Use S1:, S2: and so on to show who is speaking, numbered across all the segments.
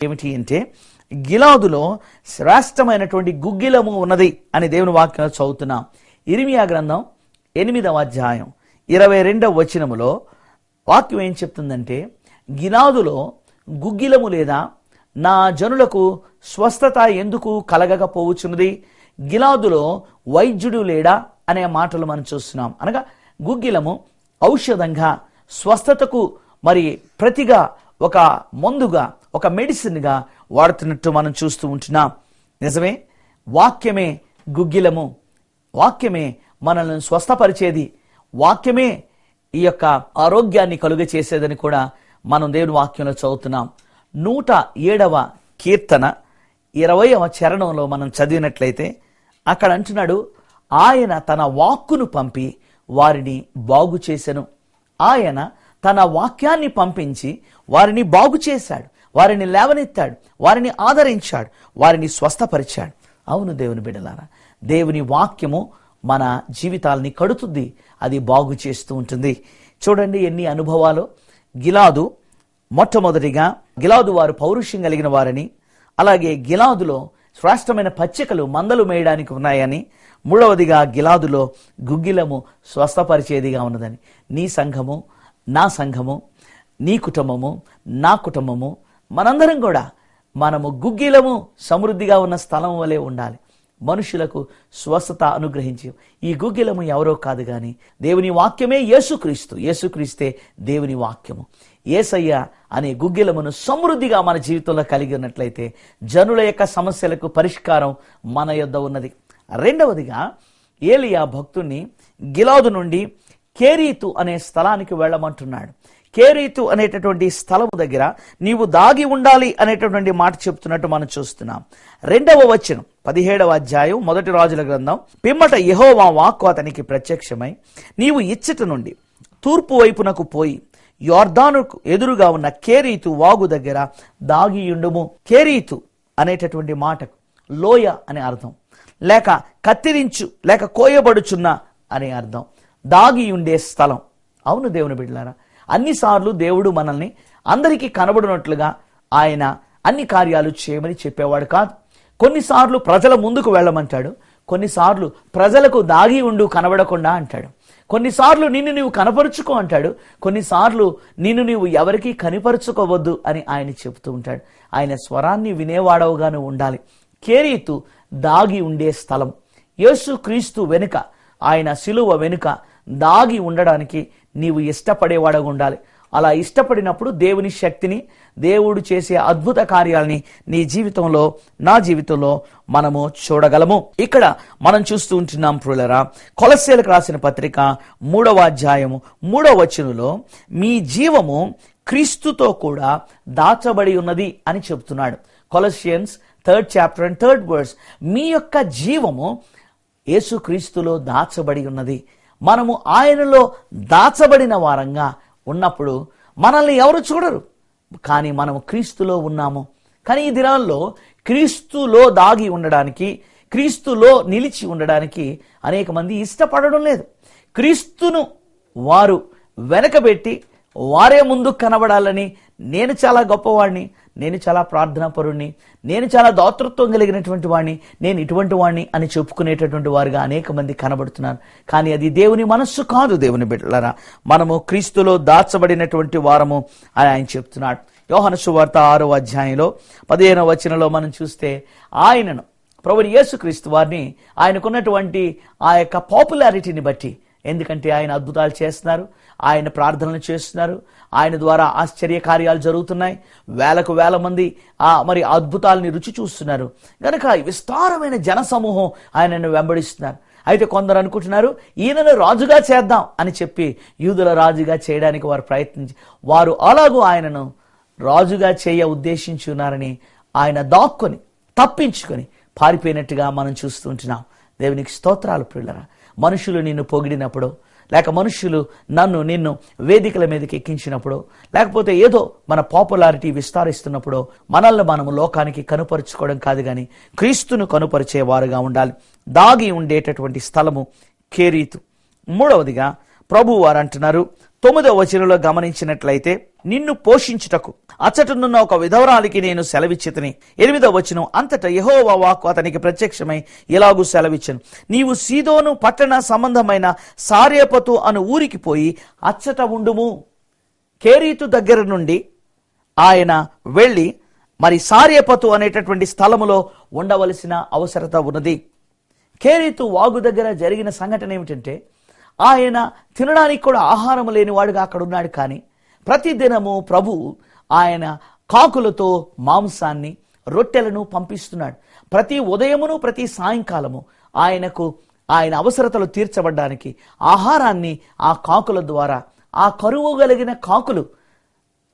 S1: ఏమిటి అంటే, గిలాదులో శ్రేష్టమైనటువంటి గుగ్గిలము ఉన్నది అని దేవుని వాక్యంలో చదువుతున్నాం. ఇర్మియా గ్రంథం 8వ అధ్యాయం 22వ వచనములో వాక్యం ఏం చెప్తుందంటే, గిలాదులో గుగ్గిలము లేదా, నా జనులకు స్వస్థత ఎందుకు కలగకపోవచ్చున్నది, గిలాదులో వైద్యుడు లేడా అనే మాటలు మనం చూస్తున్నాం. అనగా గుగ్గిలము ఔషధంగా, స్వస్థతకు మరి ప్రతిగా, ఒక మందుగా, ఒక మెడిసిన్గా వాడుతున్నట్టు మనం చూస్తూ ఉంటున్నాం. నిజమే, వాక్యమే గుగ్గిలము, వాక్యమే మనల్ని స్వస్థపరిచేది, వాక్యమే ఈ యొక్క ఆరోగ్యాన్ని కలుగ చేసేదని కూడా మనం దేవుని వాక్యంలో చదువుతున్నాం. 107వ కీర్తన 20వ చరణంలో మనం చదివినట్లయితే అక్కడ అంటున్నాడు, ఆయన తన వాక్కును పంపి వారిని బాగు చేసెను. ఆయన తన వాక్యాన్ని పంపించి వారిని బాగు చేశాడు, వారిని లేవనెత్తాడు, వారిని ఆదరించాడు, వారిని స్వస్థపరిచాడు. అవును దేవుని బిడ్డలారా, దేవుని వాక్యము మన జీవితాలని కడుతుంది, అది బాగు చేస్తూ ఉంటుంది. చూడండి ఎన్ని అనుభవాలు. గిలాదు, మొట్టమొదటిగా గిలాదు వారు పౌరుషం కలిగిన వారని, అలాగే గిలాదులో శ్రేష్టమైన పచ్చికలు, మందలు మేయడానికి ఉన్నాయని, మూడవదిగా గిలాదులో గుగ్గిలము స్వస్థపరిచేదిగా ఉన్నదని. నీ సంఘము, నా సంఘము, నీ కుటుంబము, నా కుటుంబము, మనందరం కూడా మనము గుగ్గిలము సమృద్ధిగా ఉన్న స్థలం వలె ఉండాలి. మనుషులకు స్వస్థత అనుగ్రహించి, ఈ గుగ్గిలము ఎవరో కాదు కానీ దేవుని వాక్యమే యేసుక్రీస్తు. యేసుక్రీస్తే దేవుని వాక్యము. యేసయ్య అనే గుగ్గిలమును సమృద్ధిగా మన జీవితంలో కలిగి ఉన్నట్లయితే జనుల యొక్క సమస్యలకు పరిష్కారం మన యొద్ద ఉన్నది. రెండవదిగా ఏలియా భక్తుణ్ణి గిలాదు నుండి కేరీతు అనే స్థలానికి వెళ్ళమంటున్నాడు. కేరీతు అనేటటువంటి స్థలము దగ్గర నీవు దాగి ఉండాలి అనేటటువంటి మాట చెప్తున్నట్టు మనం చూస్తున్నాం. 2వ వచనం 17వ అధ్యాయం 1 రాజుల గ్రంథం. పిమ్మట యెహోవా వాక్కు అతనికి ప్రత్యక్షమై, నీవు ఇచ్చట నుండి తూర్పు వైపునకు పోయి యొర్దానుకు ఎదురుగా ఉన్న కేరీతు వాగు దగ్గర దాగియుండుము. కేరీతు అనేటటువంటి మాటకు లోయ అనే అర్థం, లేక కత్తిరించు, లేక కోయబడుచున్న అనే అర్థం. దాగి ఉండే స్థలం. అవును దేవుని బిడ్డలారా, అన్నిసార్లు దేవుడు మనల్ని అందరికీ కనబడినట్లుగా ఆయన అన్ని కార్యాలు చేయమని చెప్పేవాడు కాదు. కొన్నిసార్లు ప్రజల ముందుకు వెళ్ళమంటాడు, కొన్నిసార్లు ప్రజలకు దాగి ఉండు కనబడకుండా అంటాడు, కొన్నిసార్లు నిన్ను నీవు కనపరుచుకో అంటాడు, కొన్నిసార్లు నిన్ను నీవు ఎవరికీ కనిపరుచుకోవద్దు అని ఆయన చెబుతూ ఉంటాడు. ఆయన స్వరాన్ని వినేవాడవుగాను ఉండాలి. కేరీతు దాగి ఉండే స్థలం. యేసు క్రీస్తు వెనుక, ఆయన శిలువ వెనుక దాగి ఉండడానికి నీవు ఇష్టపడేవాడుగా ఉండాలి. అలా ఇష్టపడినప్పుడు దేవుని శక్తిని, దేవుడు చేసే అద్భుత కార్యాలని నీ జీవితంలో, నా జీవితంలో మనము చూడగలము. ఇక్కడ మనం చూస్తూ ఉంటున్నాం ప్రియులారా, కొలస్సీలకు రాసిన పత్రిక 3వ అధ్యాయము 3వ వచనంలో మీ జీవము క్రీస్తుతో కూడా దాచబడి ఉన్నది అని చెప్తున్నాడు. కొలస్సియన్స్ 3rd chapter and 3rd verse. మీ యొక్క జీవము యేసుక్రీస్తులో దాచబడి ఉన్నది. మనము ఆయనలో దాచబడిన వారంగా ఉన్నప్పుడు మనల్ని ఎవరు చూడరు, కానీ మనము క్రీస్తులో ఉన్నాము. కానీ ఈ దినాల్లో క్రీస్తులో దాగి ఉండడానికి, క్రీస్తులో నిలిచి ఉండడానికి అనేక మంది ఇష్టపడడం లేదు. క్రీస్తును వారు వెనకబెట్టి వారే ముందు కనబడాలని, నేను చాలా గొప్పవాడిని, నేను చాలా ప్రార్థనాపరుణ్ణి, నేను చాలా దాతృత్వం కలిగినటువంటి వాడిని, నేను ఇటువంటి వాడిని అని చెప్పుకునేటటువంటి వారుగా అనేక మంది కనబడుతున్నారు. కానీ అది దేవుని మనస్సు కాదు. దేవుని బిడ్డలారా, మనము క్రీస్తులో దాచబడినటువంటి వారము అని ఆయన చెప్తున్నాడు. యోహాను సువార్త 6వ అధ్యాయంలో 15వ వచనంలో మనం చూస్తే, ఆయనను, ప్రభువు యేసుక్రీస్తు వారిని, ఆయనకున్నటువంటి ఆ యొక్క పాపులారిటీని బట్టి, ఎందుకంటే ఆయన అద్భుతాలు చేస్తున్నారు, ఆయన ప్రార్థనలు చేస్తున్నారు, ఆయన ద్వారా ఆశ్చర్య కార్యాలు జరుగుతున్నాయి, వేలకు వేల మంది మరి అద్భుతాలని రుచి చూస్తున్నారు కనుక విస్తారమైన జన సమూహం ఆయనను వెంబడిస్తున్నారు. అయితే కొందరు అనుకుంటున్నారు, ఈయనను రాజుగా చేద్దాం అని చెప్పి యూదుల రాజుగా చేయడానికి వారు ప్రయత్నించి, వారు అలాగూ ఆయనను రాజుగా చేయ ఉద్దేశించి ఉన్నారని ఆయన దాక్కుని, తప్పించుకొని పారిపోయినట్టుగా మనం చూస్తుంటున్నాం. దేవునికి స్తోత్రాలు ప్రియులారా. మనుషులు నిన్ను పొగిడినప్పుడు, లేక మనుషులు నిన్ను వేదికల మీదకి ఎక్కించినప్పుడు, లేకపోతే ఏదో మన పాపులారిటీ విస్తరిస్తున్నప్పుడు మనల్ని మనము లోకానికి కనుపరుచుకోవడం కాదు కానీ క్రీస్తును కనుపరిచేవారుగా ఉండాలి. దాగి ఉండేటటువంటి స్థలము కేరీతు. మూడవదిగా ప్రభు వారు అంటున్నారు 9వ వచనంలో గమనించినట్లయితే, నిన్ను పోషించుటకు అచ్చటనున్న ఒక విధవరాలికి నేను సెలవిచ్చితిని. 8వ వచనం, అంతటా యెహోవా వాక్కు అతనికి ప్రత్యక్షమై ఇలాగూ సెలవిచ్చెను, నీవు సీదోను పట్టణ సంబంధమైన సారేపతు అను ఊరికి పోయి అచ్చట ఉండుము. కేరీతు దగ్గర నుండి ఆయన వెళ్ళి మరి సారేపతు అనేటటువంటి స్థలములో ఉండవలసిన అవసరత ఉన్నది. కేరీతు వాగు దగ్గర జరిగిన సంఘటన ఏమిటంటే, ఆయన తినడానికి కూడా ఆహారం లేనివాడుగా అక్కడ ఉన్నాడు. కానీ ప్రతిదినము ప్రభు ఆయన కాకులతో మాంసాన్ని, రొట్టెలను పంపిస్తున్నాడు. ప్రతి ఉదయమును ప్రతి సాయంకాలము ఆయన అవసరతలు తీర్చబడ్డానికి ఆహారాన్ని ఆ కాకుల ద్వారా, ఆ కరువు కలిగిన కాకులు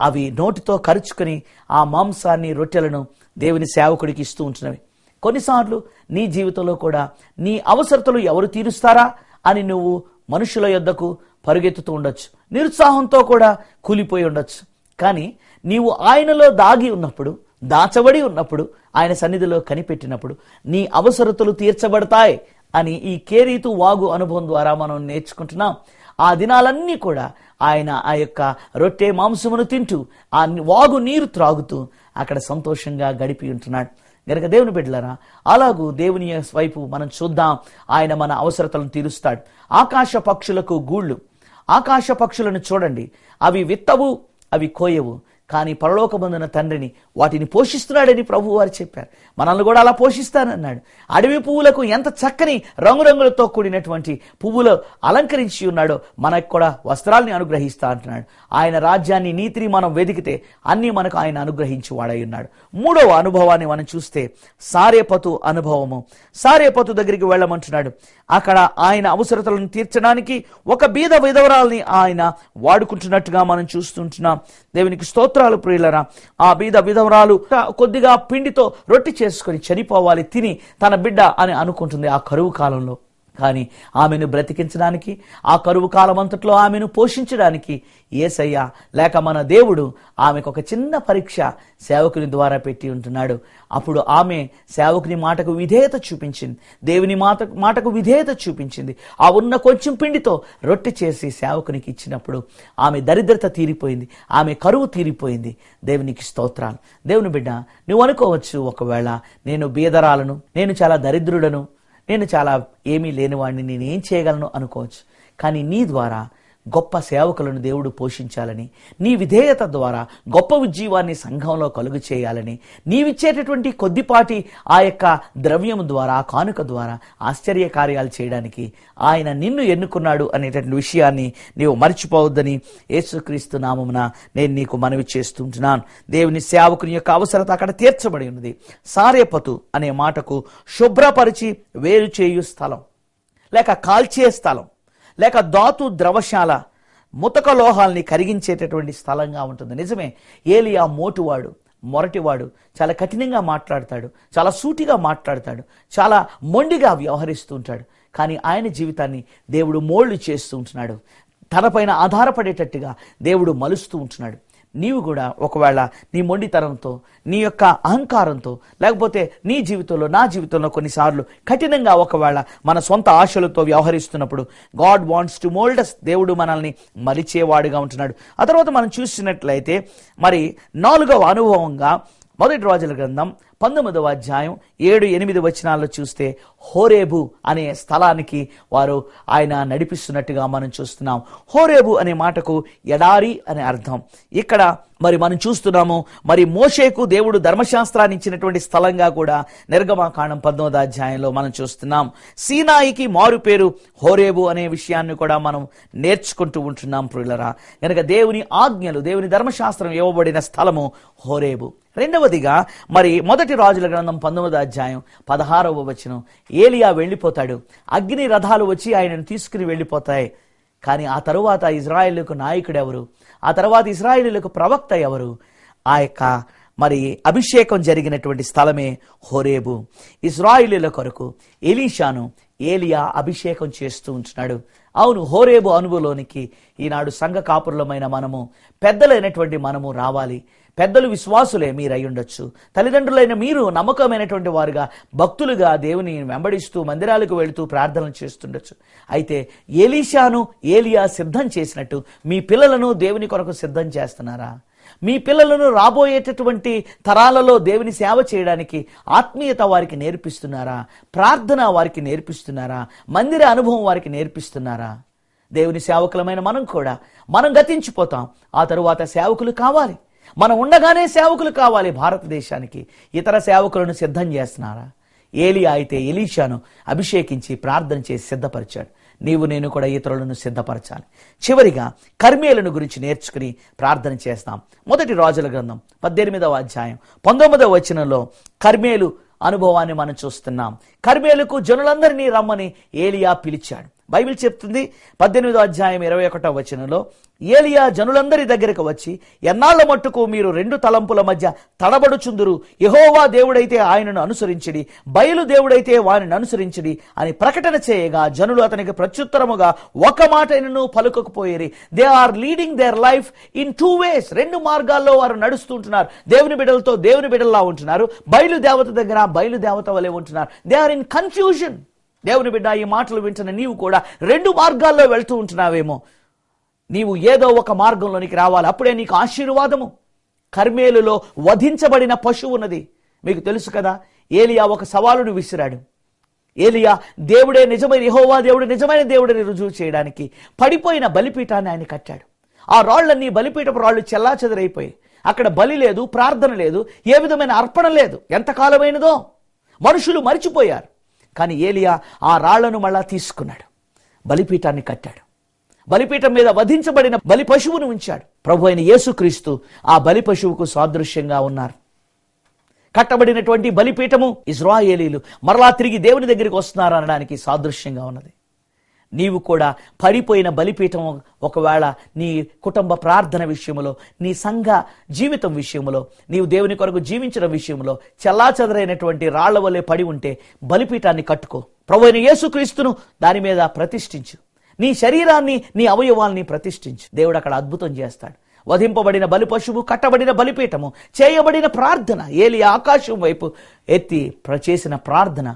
S1: అవి నోటితో కరుచుకొని ఆ మాంసాన్ని, రొట్టెలను దేవుని సేవకుడికి ఇస్తూ ఉంటున్నవి. కొన్నిసార్లు నీ జీవితంలో కూడా నీ అవసరతలు ఎవరు తీరుస్తారా అని నువ్వు మనుషుల యొద్దకు పరుగెత్తుతూ ఉండొచ్చు. నిరుత్సాహంతో కూడా కూలిపోయి ఉండొచ్చు. కానీ నీవు ఆయనలో దాగి ఉన్నప్పుడు, దాచబడి ఉన్నప్పుడు, ఆయన సన్నిధిలో కనిపెట్టినప్పుడు నీ అవసరతలు తీర్చబడతాయి అని ఈ కేరీతు వాగు అనుభవం ద్వారా మనం నేర్చుకుంటున్నాం. ఆ దినాలన్నీ కూడా ఆయన ఆ యొక్క రొట్టె మాంసమును తింటూ, ఆ వాగు నీరు త్రాగుతూ అక్కడ సంతోషంగా గడిపి ఉంటున్నాడు. గనుక దేవుని బిడ్డలారా, అలాగూ దేవుని వైపు మనం చూద్దాం. ఆయన మన అవసరతలను తీరుస్తాడు. ఆకాశ పక్షులకు గూళ్ళు, ఆకాశ పక్షులను చూడండి, అవి విత్తవు, అవి కోయవు, కానీ పరలోకమందున తండ్రిని వాటిని పోషిస్తున్నాడని ప్రభు వారు చెప్పారు. మనల్ని కూడా అలా పోషిస్తానన్నాడు. అడవి పువ్వులకు ఎంత చక్కని రంగురంగులతో కూడినటువంటి పువ్వులు అలంకరించి ఉన్నాడో మనకు కూడా వస్త్రాల్ని అనుగ్రహిస్తా అంటున్నాడు. ఆయన రాజ్యాన్ని, నీతిని మనం వెతికితే అన్నీ మనకు ఆయన అనుగ్రహించి వాడై ఉన్నాడు. 3వ అనుభవాన్ని మనం చూస్తే సారేపతు అనుభవము. సారేపతు దగ్గరికి వెళ్ళమంటున్నాడు. అక్కడ ఆయన అవసరతలను తీర్చడానికి ఒక బీద విధవరాల్ని ఆయన వాడుకుంటున్నట్టుగా మనం చూస్తుంటున్నాం. దేవునికి స్తోత్రాలు ప్రియులరా. ఆ బీద విధవరాలు కొద్దిగా పిండితో రొట్టె చేసుకొని చనిపోవాలి తిని తన బిడ్డ అని అనుకుంటుంది ఆ కరువు కాలంలో. కానీ ఆమెను బ్రతికించడానికి, ఆ కరువు కాలం అంతట్లో ఆమెను పోషించడానికి యేసయ్య లేక మన దేవుడు ఆమెకు ఒక చిన్న పరీక్ష సేవకుని ద్వారా పెట్టి ఉంటున్నాడు. అప్పుడు ఆమె సేవకుని మాటకు విధేయత చూపించింది, దేవుని మాటకు విధేయత చూపించింది. ఆ ఉన్న కొంచెం పిండితో రొట్టె చేసి సేవకునికి ఇచ్చినప్పుడు ఆమె దరిద్రత తీరిపోయింది, ఆమె కరువు తీరిపోయింది. దేవునికి స్తోత్రాలు. దేవుని బిడ్డ, నువ్వు అనుకోవచ్చు, ఒకవేళ నేను బీదరాలను, నేను చాలా దరిద్రుడను, నేను చాలా ఏమీ లేనివాడిని, నేనేం చేయగలను అనుకోవచ్చు. కానీ నీ ద్వారా గొప్ప సేవకులను దేవుడు పోషించాలని, నీ విధేయత ద్వారా గొప్ప ఉజ్జీవాన్ని సంఘంలో కలుగు చేయాలని, నీవిచ్చేటటువంటి కొద్దిపాటి ఆ యొక్క ద్రవ్యం ద్వారా, కానుక ద్వారా ఆశ్చర్య కార్యాలు చేయడానికి ఆయన నిన్ను ఎన్నుకున్నాడు అనేటటువంటి విషయాన్ని నీవు మర్చిపోవద్దని యేసుక్రీస్తు నామమున నేను నీకు మనవి చేస్తుంటున్నాను. దేవుని సేవకుని యొక్క అవసరత అక్కడ తీర్చబడి ఉన్నది. సారేపతు అనే మాటకు శుభ్రపరిచి వేరు చేయు స్థలం, లేక కాల్చే స్థలం, లేక ధాతు ద్రవశాల, ముతక లోహాల్ని కరిగించేటటువంటి స్థలంగా ఉంటుంది. నిజమే, ఏలియా మోటువాడు, మొరటివాడు, చాలా కఠినంగా మాట్లాడతాడు, చాలా సూటిగా మాట్లాడతాడు, చాలా మొండిగా వ్యవహరిస్తూ ఉంటాడు. కానీ ఆయన జీవితాన్ని దేవుడు మోల్డ్ చేస్తూ ఉంటున్నాడు. తనపైన ఆధారపడేటట్టుగా దేవుడు మలుస్తూ ఉంటున్నాడు. నీవు కూడా ఒకవేళ నీ మొండితనంతో, నీ యొక్క అహంకారంతో, లేకపోతే నీ జీవితంలో, నా జీవితంలో కొన్నిసార్లు కఠినంగా ఒకవేళ మన సొంత ఆశలతో వ్యవహరిస్తున్నప్పుడు God wants to mould us. దేవుడు మనల్ని మలిచేవాడుగా ఉంటున్నాడు. ఆ తర్వాత మనం చూసినట్లయితే మరి 4వ అనుభవంగా 1 రాజుల గ్రంథం 19వ అధ్యాయం 7-8 వచనాల్లో చూస్తే హోరేబు అనే స్థలానికి వారు ఆయన నడిపిస్తున్నట్టుగా మనం చూస్తున్నాం. హోరేబు అనే మాటకు ఎడారి అనే అర్థం. ఇక్కడ మరి మనం చూస్తున్నాము, మరి మోషేకు దేవుడు ధర్మశాస్త్రాన్ని ఇచ్చినటువంటి స్థలంగా కూడా నిర్గమకాండం 19వ అధ్యాయంలో మనం చూస్తున్నాం. సీనాయికి మారు పేరు హోరేబు అనే విషయాన్ని కూడా మనం నేర్చుకుంటూ ఉంటున్నాం ప్రియులరా. కనుక దేవుని ఆజ్ఞలు, దేవుని ధర్మశాస్త్రం ఇవ్వబడిన స్థలము హోరేబు. రెండవదిగా మరి 1 రాజుల గ్రంథం 19వ అధ్యాయం 16వ వచనం, ఏలియా వెళ్ళిపోతాడు, అగ్ని రథాలు వచ్చి ఆయనను తీసుకుని వెళ్ళిపోతాయి. కానీ ఆ తరువాత ఇజ్రాయేలుకు నాయకుడు ఎవరు, ఆ తర్వాత ఇజ్రాయేలులకు ప్రవక్త ఎవరు? ఆ యొక్క మరి అభిషేకం జరిగినటువంటి స్థలమే హోరేబు. ఇజ్రాయేలుల కొరకు ఎలీషాను ఏలియా అభిషేకం చేస్తూ ఉంటున్నాడు. అవును, హోరేబు అనుభవంలోనికి ఈనాడు సంఘ కాపురులమైన మనము, పెద్దలైనటువంటి మనము రావాలి. పెద్దలు విశ్వాసులే మీరై ఉండొచ్చు. తల్లిదండ్రులైన మీరు నమ్మకమైనటువంటి వారుగా, భక్తులుగా దేవుని వెంబడిస్తూ మందిరాలకు వెళుతూ ప్రార్థనలు చేస్తుండొచ్చు. అయితే ఎలీషాను ఏలియా సిద్ధం చేసినట్టు మీ పిల్లలను దేవుని కొరకు సిద్ధం చేస్తున్నారా? మీ పిల్లలను రాబోయేటటువంటి తరాలలో దేవుని సేవ చేయడానికి ఆత్మీయత వారికి నేర్పిస్తున్నారా? ప్రార్థన వారికి నేర్పిస్తున్నారా? మందిర అనుభవం వారికి నేర్పిస్తున్నారా? దేవుని సేవకులమైన మనం గతించిపోతాం. ఆ తరువాత సేవకులు కావాలి. మనం ఉండగానే సేవకులు కావాలి భారతదేశానికి. ఇతర సేవకులను సిద్ధం చేస్తున్నారా? ఏలియా అయితే ఎలీషాను అభిషేకించి ప్రార్థన చేసి సిద్ధపరిచాడు. నీవు నేను కూడా ఇతరులను సిద్ధపరచాలి. చివరిగా కర్మేలును గురించి నేర్చుకుని ప్రార్థన చేస్తాం. మొదటి రాజుల గ్రంథం 18వ అధ్యాయం 19వ వచనంలో కర్మేలు అనుభవాన్ని మనం చూస్తున్నాం. కర్మేలుకు జనులందరినీ రమ్మని ఏలియా పిలిచాడు. బైబిల్ చెప్తుంది 18వ అధ్యాయం 21వ వచనంలో, ఏలియా జనులందరి దగ్గరకు వచ్చి, ఎన్నాళ్ల మట్టుకు మీరు 2 తలంపుల మధ్య తడబడుచుందురు? యెహోవా దేవుడైతే ఆయనను అనుసరించిడి, బయలు దేవుడైతే వారిని అనుసరించిడి అని ప్రకటన చేయగా జనులు అతనికి ప్రత్యుత్తరముగా ఒక మాటైనను పలుకకపోయేరి. They are leading their life in 2 ways. 2 మార్గాల్లో వారు నడుస్తుంటున్నారు. దేవుని బిడ్డలతో దేవుని బిడ్డల్లా ఉంటున్నారు, బయలు దేవత దగ్గర బయలు దేవత వలె ఉంటున్నారు. They are in confusion. దేవుని బిడ్డ, ఈ మాటలు వింటున్న నీవు కూడా 2 మార్గాల్లో వెళ్తూ ఉంటున్నావేమో. నీవు ఏదో ఒక మార్గంలోనికి రావాలి, అప్పుడే నీకు ఆశీర్వాదము. కర్మేలులో వధించబడిన పశువు ఉన్నది. మీకు తెలుసు కదా, ఏలియా ఒక సవాలును విసిరాడు. ఏలియా దేవుడే నిజమైన, యెహోవా దేవుడు నిజమైన దేవుడిని రుజువు చేయడానికి పడిపోయిన బలిపీఠాన్ని ఆయన కట్టాడు. ఆ రాళ్లన్నీ బలిపీఠపు రాళ్లు చెల్లాచెదరైపోయాయి. అక్కడ బలి లేదు, ప్రార్థన లేదు, ఏ విధమైన అర్పణ లేదు. ఎంతకాలమైనదో మనుషులు మరిచిపోయారు. కానీ ఏలియా ఆ రాళ్లను మళ్ళా తీసుకున్నాడు, బలిపీఠాన్ని కట్టాడు. బలిపీఠం మీద వధించబడిన బలి పశువును ఉంచాడు. ప్రభు అయిన యేసుక్రీస్తు ఆ బలి పశువుకు సాదృశ్యంగా ఉన్నారు. కట్టబడినటువంటి బలిపీఠము ఇశ్రాయేలీలు మరలా తిరిగి దేవుని దగ్గరికి వస్తున్నారు అనడానికి సాదృశ్యంగా ఉన్నది. నీవు కూడా పడిపోయిన బలిపీఠం ఒకవేళ నీ కుటుంబ ప్రార్థన విషయంలో, నీ సంఘ జీవితం విషయంలో, నీవు దేవుని కొరకు జీవించిన విషయంలో చెల్లాచెదరైనటువంటి రాళ్ల వలె పడి ఉంటే బలిపీఠాన్ని కట్టుకో. ప్రభువైన యేసుక్రీస్తును దాని మీద ప్రతిష్ఠించు. నీ శరీరాన్ని, నీ అవయవాల్ని ప్రతిష్ఠించు. దేవుడు అక్కడ అద్భుతం చేస్తాడు. వధింపబడిన బలి పశువు, కట్టబడిన బలిపీఠము, చేయబడిన ప్రార్థన. ఏలియా ఆకాశం వైపు ఎత్తి చేసిన ప్రార్థన,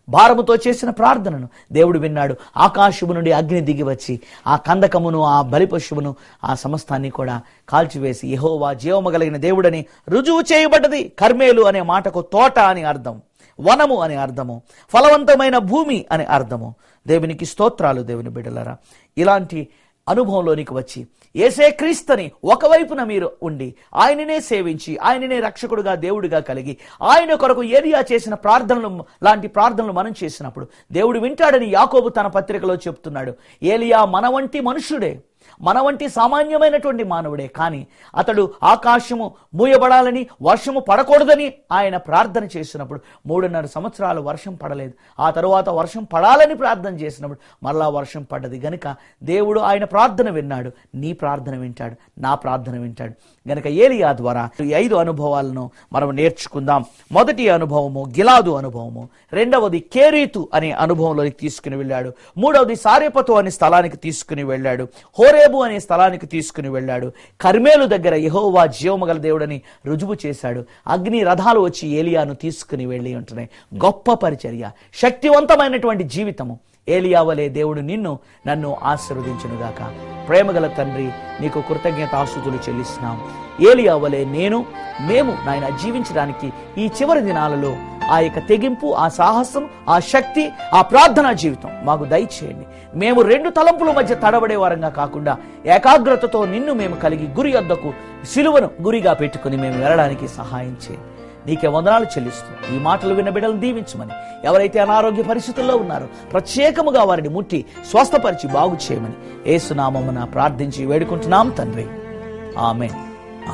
S1: భారముతో చేసిన ప్రార్థనను దేవుడు విన్నాడు. ఆకాశము నుండి అగ్ని దిగి వచ్చి ఆ కందకమును, ఆ బలి పశువును, ఆ సమస్తాన్ని కూడా కాల్చివేసి యెహోవా జీవము కలిగిన దేవుడని రుజువు చేయబడ్డది. కర్మేలు అనే మాటకు తోట అని అర్థం, వనము అని అర్థము, ఫలవంతమైన భూమి అని అర్థము. దేవునికి స్తోత్రాలు. దేవుని బిడ్డలారా, ఇలాంటి అనుభవంలోనికి వచ్చి యేసే క్రీస్తుని ఒకవైపున మీరు ఉండి ఆయననే సేవించి ఆయననే రక్షకుడుగా దేవుడిగా కలిగి ఆయన కొరకు ఏలియా చేసిన ప్రార్థనలు లాంటి ప్రార్థనలు మనం చేసినప్పుడు దేవుడు వింటాడని యాకోబు తన పత్రికలో చెప్తున్నాడు. ఏలియా మన వంటి మనుషుడే, మన వంటి సామాన్యమైనటువంటి మానవుడే. కానీ అతడు ఆకాశము మూయబడాలని, వర్షము పడకూడదని ఆయన ప్రార్థన చేసినప్పుడు 3.5 సంవత్సరాలు వర్షం పడలేదు. ఆ తరువాత వర్షం పడాలని ప్రార్థన చేసినప్పుడు మరలా వర్షం పడ్డది. గనుక దేవుడు ఆయన ప్రార్థన విన్నాడు. నీ ప్రార్థన వింటాడు, నా ప్రార్థన వింటాడు. గనుక ఏలియా ద్వారా ఈ 5 అనుభవాలను మనం నేర్చుకుందాం. మొదటి అనుభవము గిలాదు అనుభవము, రెండవది కేరీతు అనే అనుభవంలోకి తీసుకుని వెళ్ళాడు, మూడవది సారెపతు అనే స్థలానికి తీసుకుని వెళ్ళాడు, హోరేబు అనే స్థలానికి తీసుకుని వెళ్ళాడు, కర్మేలు దగ్గర యెహోవా జీవము గల దేవుడని రుజువు చేశాడు. అగ్ని రథాలు వచ్చి ఏలియాను తీసుకుని వెళ్ళి ఉంటున్నాయి. గొప్ప పరిచర్య, శక్తివంతమైనటువంటి జీవితము. ఏలియా వలె దేవుడు నిన్ను నన్ను ఆశీర్వదించునుగాక. ప్రేమగల తండ్రి, నీకు కృతజ్ఞతాస్తుతులు చెల్లిస్తున్నాం. ఏలియా వలె మేము నాయన జీవించడానికి ఈ చివరి దినాలలో ఆ యొక్క తెగింపు, ఆ సాహసం, ఆ శక్తి, ఆ ప్రార్థనా జీవితం మాకు దయచేయండి. మేము 2 తలంపుల మధ్య తడబడే వారంగా కాకుండా ఏకాగ్రతతో నిన్ను మేము కలిగి గురి వద్దకు, సిలువను గురిగా పెట్టుకుని మేము వెళ్ళడానికి సహాయం చేయండి. నీకే వందనాలు చెల్లిస్తూ ఈ మాటలు విన్న బిడ్డలను దీవించమని, ఎవరైతే అనారోగ్య పరిస్థితుల్లో ఉన్నారో ప్రత్యేకముగా వారిని ముట్టి స్వస్థపరిచి బాగు చేయమని యేసు నామమున ప్రార్థించి వేడుకుంటున్నాం తండ్రి. ఆమేన్.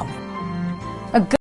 S1: ఆమేన్.